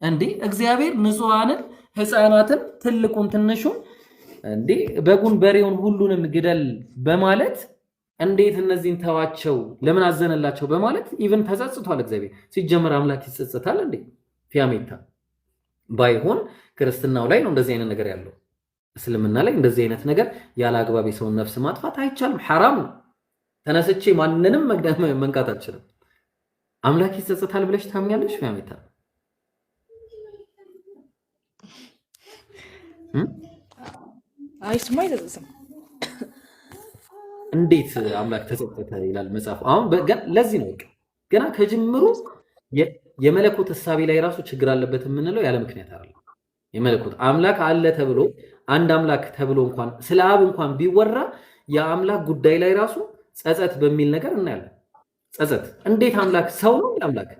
እንዴ እግዚአብሔር ንጹሐንን ሕፃናትን ትልቁን ትንሹን እንዴ በጉን በሬውን ሁሉንም ግደል በማለት እንዴት እነዚህን ተዋቸው ለምን አዘነላቸው በማለት ኢቭን ተጸጽቷል እግዚአብሔር። ሲጀመር አምላክ ይጸጸታል እንዴ? ፊያሜታ ባይሆን ክርስትናው ላይ ነው እንደዚህ አይነት ነገር ያለው። እስልምና ላይ እንደዚህ አይነት ነገር ያለ አግባብ የሰውን ነፍስ ማጥፋት አይቻልም፣ ሐራም ነው። ተነስቼ ማንንም መንካት አልችልም። አምላክ ይጸጸታል ብለሽ ታምኛለሽ ፊያሜታ? አይ ስማ አይጸጸትም። እንዴት አምላክ ተጸጸተ ይላል መጽሐፉ? አሁን ለዚህ ነው ገና ከጅምሩ የመለኮት እሳቤ ላይ ራሱ ችግር አለበት የምንለው ያለ ምክንያት አይደለም። የመለኮት አምላክ አለ ተብሎ አንድ አምላክ ተብሎ እንኳን ስለ አብ እንኳን ቢወራ የአምላክ ጉዳይ ላይ ራሱ ጸጸት በሚል ነገር እናያለን። ጸጸት እንዴት አምላክ ሰው ነው አምላክ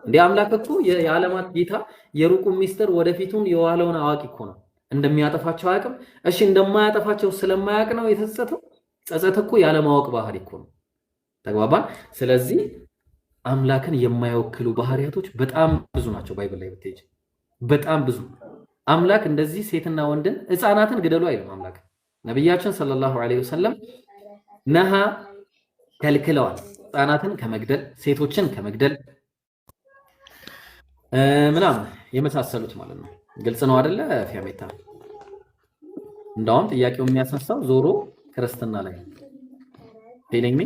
እንዴ? አምላክ እኮ የዓለማት ጌታ የሩቁ ሚስጥር ወደፊቱን የዋለውን አዋቂ እኮ ነው። እንደሚያጠፋቸው አያውቅም። እሺ እንደማያጠፋቸው ስለማያውቅ ነው የተጸጸተው። ጸጸት እኮ ያለማወቅ ባህሪ እኮ ነው። ተግባባን? ስለዚህ አምላክን የማይወክሉ ባህሪያቶች በጣም ብዙ ናቸው። ባይብል ላይ ብትሄጂ በጣም ብዙ። አምላክ እንደዚህ ሴትና ወንድን ሕፃናትን ግደሉ አይልም። አምላክ ነቢያችን ሰለላሁ ዐለይሂ ወሰለም ነሃ ከልክለዋል፣ ሕፃናትን ከመግደል ሴቶችን ከመግደል ምናምን የመሳሰሉት ማለት ነው። ግልጽ ነው አይደለ ፊያሜታ? እንደውም ጥያቄው የሚያስነሳው ዞሮ ክርስትና ላይ ነው። ፊሊንግ ሚ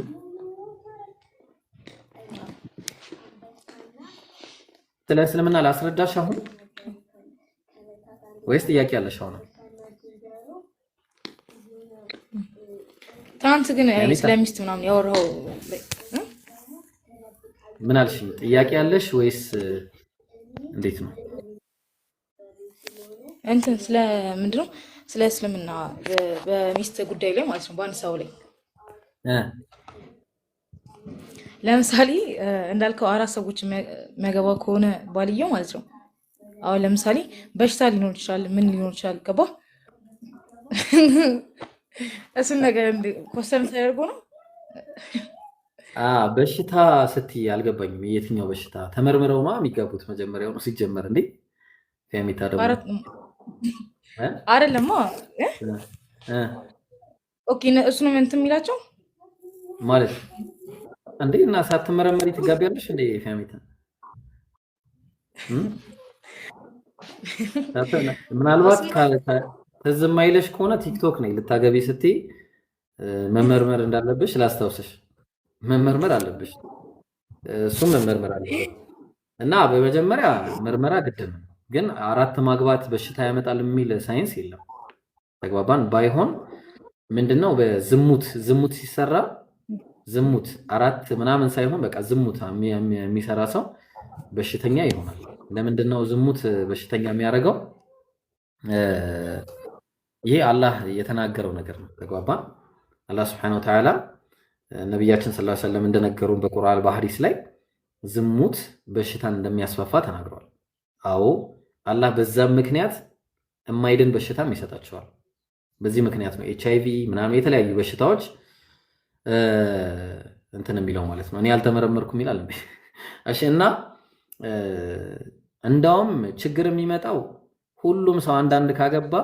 ስለ እስልምና ላስረዳሽ አሁን ወይስ ጥያቄ ያለሽ አሁን? ትናንት ግን ስለሚስት ምናምን ያወራው ምን አልሽ? ጥያቄ ያለሽ ወይስ እንዴት ነው? እንትን ስለ ምንድነው ስለ እስልምና በሚስት ጉዳይ ላይ ማለት ነው። በአንድ ሰው ላይ ለምሳሌ እንዳልከው 4 ሰዎች የሚያገባ ከሆነ ባልየው ማለት ነው። አሁን ለምሳሌ በሽታ ሊኖር ይችላል፣ ምን ሊኖር ይችላል። ገባ? እሱን ነገር ኮስተን ተደርጎ ነው። በሽታ ስትይ አልገባኝም። የትኛው በሽታ? ተመርምረው ነው የሚጋቡት? መጀመሪያው ነው ሲጀመር እንዴ? ፊያሜታ ደግሞ አይደለማ። ኦኬ እሱ ነው እንትን የሚላቸው ማለት እንዴ? እና ሳትመረመሪ ትጋቢያለሽ እንዴ ፊያሜታ? ምናልባት ትዝ የማይለሽ ከሆነ ቲክቶክ ነኝ ልታገቢ ስትይ መመርመር እንዳለብሽ ላስታውስሽ። መመርመር አለብሽ፣ እሱም መመርመር አለብሽ። እና በመጀመሪያ ምርመራ ግድ ነው። ግን 4 ማግባት በሽታ ያመጣል የሚል ሳይንስ የለም። ተግባባን? ባይሆን ምንድነው ዝሙት ሲሰራ ዝሙት 4 ምናምን ሳይሆን በቃ ዝሙት የሚሰራ ሰው በሽተኛ ይሆናል። ለምንድነው ዝሙት በሽተኛ የሚያደርገው? ይሄ አላህ የተናገረው ነገር ነው። ተግባባን? አላህ Subhanahu Wa Ta'ala ነብያችን ሰለላሁ ዐለይሂ ወሰለም እንደነገሩን በቁርአን በሐዲስ ላይ ዝሙት በሽታን እንደሚያስፋፋ ተናግረዋል። አዎ አላህ በዛም ምክንያት የማይድን በሽታም ይሰጣቸዋል። በዚህ ምክንያት ነው HIV ምናምን የተለያዩ በሽታዎች እንትን የሚለው ማለት ነው። እኔ ያልተመረመርኩም ይላል እንዴ? እሺ። እና እንዳውም ችግር የሚመጣው ሁሉም ሰው አንዳንድ ካገባ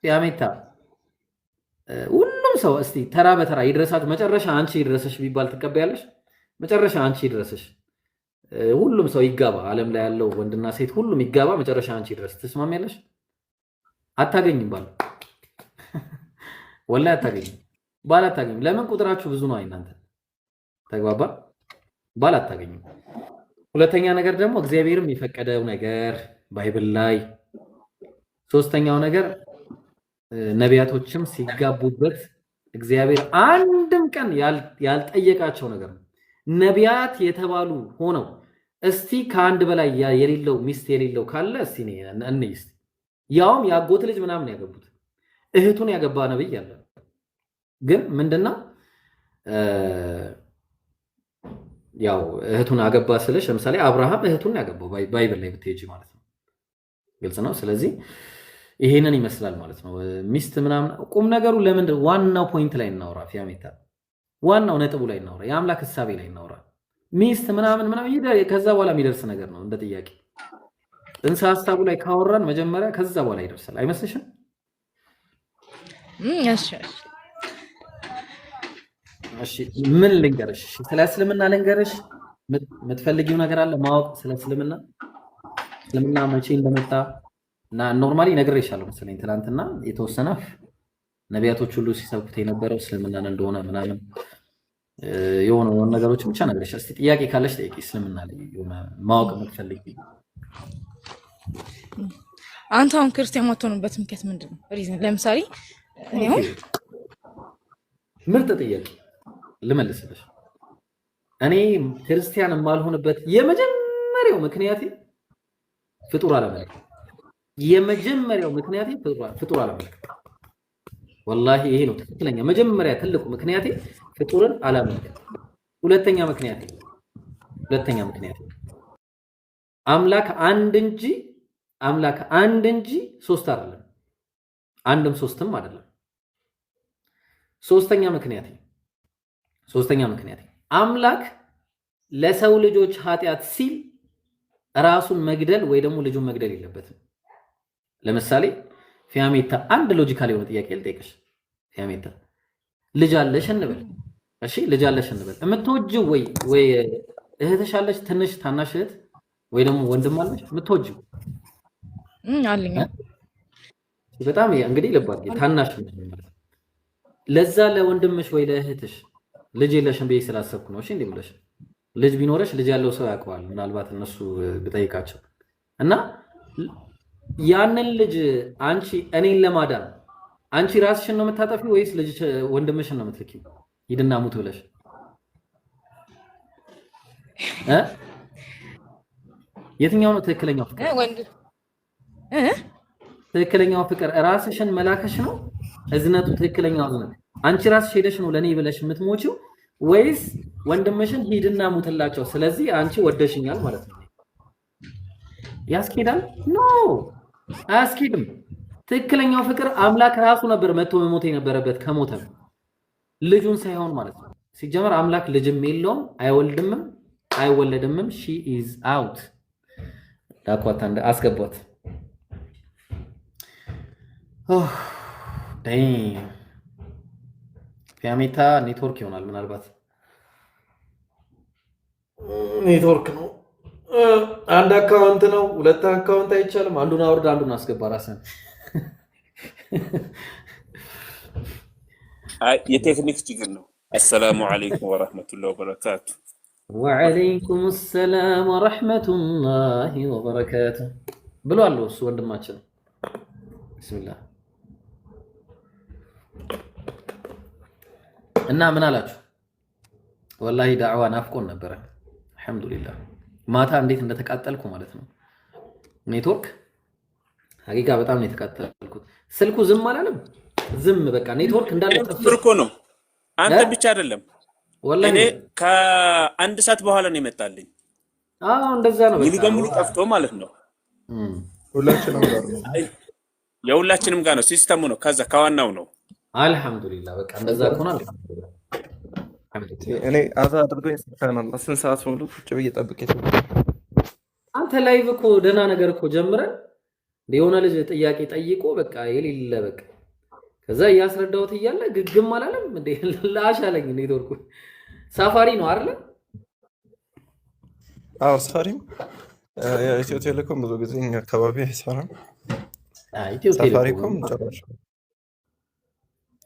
ፊያሜታ ሁሉም ሰው እስቲ ተራ በተራ ይድረሳችሁ፣ መጨረሻ አንቺ ይድረስሽ ቢባል ትቀበያለሽ? መጨረሻ አንቺ ይድረስሽ፣ ሁሉም ሰው ይጋባ፣ ዓለም ላይ ያለው ወንድና ሴት ሁሉም ይጋባ፣ መጨረሻ አንቺ ይድረስ፣ ትስማሚያለሽ? አታገኝም ባል ወላሂ አታገኝም። ባል አታገኝም። ለምን? ቁጥራችሁ ብዙ ነው እናንተ። ተግባባ? ባል አታገኝም። ሁለተኛ ነገር ደግሞ እግዚአብሔርም የፈቀደው ነገር ባይብል ላይ፣ ሶስተኛው ነገር ነቢያቶችም ሲጋቡበት እግዚአብሔር አንድም ቀን ያልጠየቃቸው ነገር ነው። ነቢያት የተባሉ ሆነው እስቲ ከአንድ በላይ የሌለው ሚስት የሌለው ካለ እስቲ እንይ እስቲ። ያውም ያጎት ልጅ ምናምን ያገቡት እህቱን ያገባ ነብይ አለ። ግን ምንድነው ያው እህቱን አገባ ስለሽ ለምሳሌ አብርሃም እህቱን ያገባው ባይብል ላይ ብትሄጂ ማለት ነው። ግልጽ ነው። ስለዚህ ይሄንን ይመስላል ማለት ነው። ሚስት ምናምን ቁም ነገሩ ለምንድን ዋናው ፖይንት ላይ እናውራ ፊያሜታ፣ ዋናው ነጥቡ ላይ እናውራ፣ የአምላክ ሐሳቤ ላይ እናውራ። ሚስት ምናምን ከዛ በኋላ የሚደርስ ነገር ነው እንደ ጥያቄ እንሳ ሐሳቡ ላይ ካወራን መጀመሪያ ከዛ በኋላ ይደርሳል አይመስልሽም? እሺ ምን ልንገርሽ? ስለ እስልምና ልንገርሽ? የምትፈልጊው ነገር አለ ማወቅ ስለ እስልምና መቼ እንደመጣ እና ኖርማሊ ነግሬሻለሁ መሰለኝ ትናንትና የተወሰነ ነቢያቶች ሁሉ ሲሰብኩት የነበረው እስልምናን እንደሆነ ምናምን የሆነ ነገሮችን ብቻ ነግሬሻለሁ። እስቲ ጥያቄ ካለሽ ጠይቂ። እስልምና ላይ የሆነ ማወቅ የምትፈልጊ አንተ አሁን ክርስቲያን ማትሆንበት ምክንያት ምንድን ነው? ሪዝን ለምሳሌ ምርጥ ጥያቄ ልመልስልሽ። እኔ ክርስቲያን የማልሆንበት የመጀመሪያው ምክንያቴ ፍጡር አለመልክ። የመጀመሪያው ምክንያቴ ፍጡር አለመልክ። ወላሂ ይሄ ነው ትክክለኛ መጀመሪያ ትልቁ ምክንያቴ ፍጡርን አለመልክ። ሁለተኛ ምክንያቴ አምላክ አንድ እንጂ ሶስት አይደለም፣ አንድም ሶስትም አይደለም። ሶስተኛ ምክንያቴ አምላክ ለሰው ልጆች ኃጢአት ሲል ራሱን መግደል ወይ ደግሞ ልጁን መግደል የለበትም። ለምሳሌ ፊያሜታ አንድ ሎጂካል የሆነ ጥያቄ ልጠይቅሽ። ፊያሜታ ልጅ አለሽ እንበል። እሺ ልጅ አለሽ እንበል። የምትወጂው ወይ እህትሽ አለች ትንሽ ታናሽ እህት ወይ ደግሞ ወንድም አለሽ የምትወጂው? አለኝ። በጣም እንግዲህ ልባል ታናሽ ማለት ለዛ ለወንድምሽ ወይ ለእህትሽ ልጅ የለሽም ብዬ ስላሰብኩ ነው። እሺ እንዴ ብለሽ ልጅ ቢኖርሽ ልጅ ያለው ሰው ያውቀዋል። ምናልባት እነሱ ብጠይቃቸው እና ያንን ልጅ አንቺ እኔን ለማዳን አንቺ ራስሽን ነው የምታጠፊው ወይስ ልጅ ወንድምሽን ነው የምትልኪው? ሂድና ሙት ብለሽ የትኛው ነው ትክክለኛው ፍቅር? ትክክለኛው ፍቅር ራስሽን መላከሽ ነው እዝነቱ? ትክክለኛው እዝነት አንቺ ራስሽ ሄደሽ ነው ለኔ ብለሽ የምትሞቺው ወይስ ወንድምሽን ሂድና ሙትላቸው ስለዚህ አንቺ ወደሽኛል ማለት ነው? ያስኬዳል? ኖ አያስኬድም። ትክክለኛው ፍቅር አምላክ ራሱ ነበር መጥቶ መሞት የነበረበት ከሞተ ልጁን ሳይሆን ማለት ነው። ሲጀመር አምላክ ልጅም የለውም አይወልድምም አይወለድምም። ሺ ኢዝ አውት ዳኳታ አስገቧት። ፊያሜታ ኔትወርክ ይሆናል ምናልባት ኔትወርክ ነው። አንድ አካውንት ነው ሁለት አካውንት አይቻልም። አንዱን አውርድ አንዱን አስገባ ራስን። የቴክኒክ ችግር ነው። አሰላሙ አለይኩም ወራህመቱላሂ ወበረካቱ። ወአለይኩም ሰላም ወራህመቱላሂ ወበረካቱ ብሏል እሱ ወንድማችን። ቢስሚላህ እና ምን አላችሁ? ወላሂ ዳዕዋ ናፍቆን ነበረ። አልሐምዱሊላህ ማታ እንዴት እንደተቃጠልኩ ማለት ነው። ኔትወርክ ሀቂቃ በጣም ነው የተቃጠልኩት። ስልኩ ዝም አላለም። ዝም በቃ ኔትወርክ እንዳለ እኮ ነው። አንተ ብቻ አይደለም ወላሂ እኔ ከአንድ ሰዓት በኋላ ነው የመጣልኝ። እንደዛ ነው ሙሉ በሙሉ ጠፍቶ ማለት ነው። ሁላችንም ጋር ነው፣ የሁላችንም ጋር ነው። ሲስተሙ ነው ከዛ ከዋናው ነው። አልሐምዱሊላህ በቃ እንደዛ ከሆነ አልሐምዱሊላህ። እኔ አዛ አድርጎኝ ሰካናል። 10 ሰዓት ሙሉ ቁጭ ብዬ ጠብቄ አንተ ላይቭ እኮ ደህና ነገር እኮ ጀምረን የሆነ ልጅ ጥያቄ ጠይቆ በቃ የሌለ በቃ ከዛ እያስረዳሁት እያለ ግግም አላለም እንዴ ላሽ አለኝ። ኔትወርኩ ሳፋሪ ነው አይደል? አዎ ሳፋሪም ኢትዮ ቴሌኮም ብዙ ጊዜ እኛ አካባቢ አይሰራም። ሳፋሪኮም ጨራሽ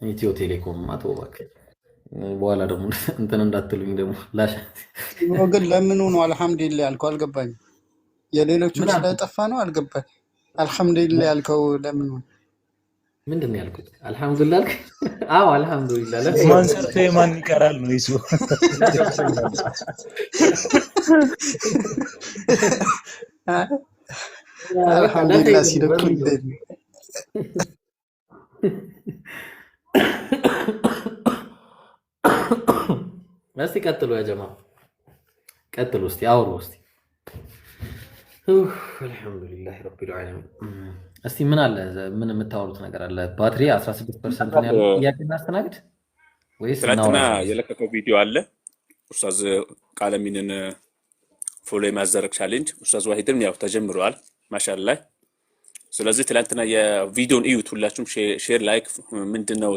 ኢትዮ ቴሌኮም አትወባክ በኋላ ደግሞ እንትን እንዳትሉኝ ደግሞ ላሽ ግን ለምን ነው አልሐምዱሊላህ ያልከው አልገባኝ። የሌሎቹ ስለጠፋ ነው አልገባኝ። አልሐምዱሊላህ ያልከው ለምን ነው? ምንድን ነው ያልኩት? አልሐምዱሊላህ አልክ? አዎ አልሐምዱሊላህ ማን ሰርቶ ማን ይቀራል ነው ይሱ አልሐምዱሊላህ ሲደኩ እስቲ ቀጥሉ ያ ጀማ ቀጥሉ እስቲ አውሩ እስቲ። አልሐምዱሊላህ ረቢል ዓለሚን። እስቲ ምን አለ ምን የምታወሩት ነገር አለ? ባትሪ 16% ነው ያለው። ጥያቄ እናስተናግድ ወይስ ትናንትና የለቀቀው ቪዲዮ አለ ኡስታዝ ቃለሚንን ፎሎ የማዘረግ ቻሌንጅ ኡስታዝ ዋሂድም ያው ተጀምሯል ማሻአላህ። ስለዚህ ትላንትና የቪዲዮን እዩት ሁላችሁም ሼር ላይክ ምንድነው